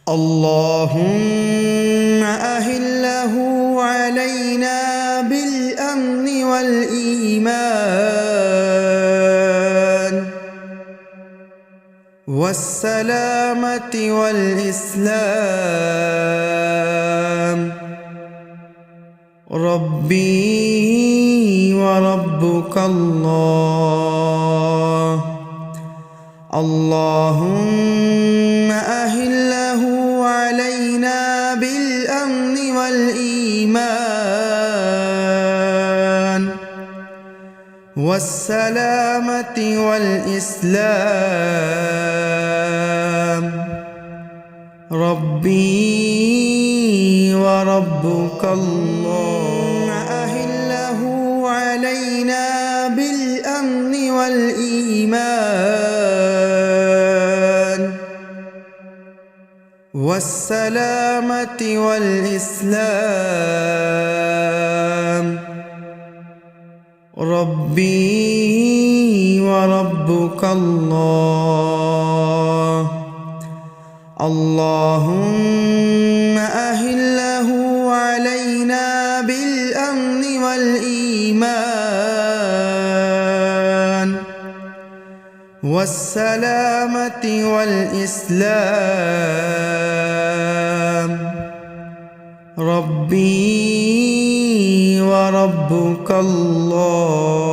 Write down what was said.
اللهم أهله علينا بالأمن والإيمان والسلامة والإسلام. ربي وربك الله. اللهم أهله علينا بالأمن والإيمان والسلامة والإسلام. ربي وربك الله. أهله علينا بالأمن والإيمان والسلامة والإسلام. ربي وربك الله. اللهم أهله علينا بالأمن والإيمان والسلامة والإسلام. ربي وربك الله.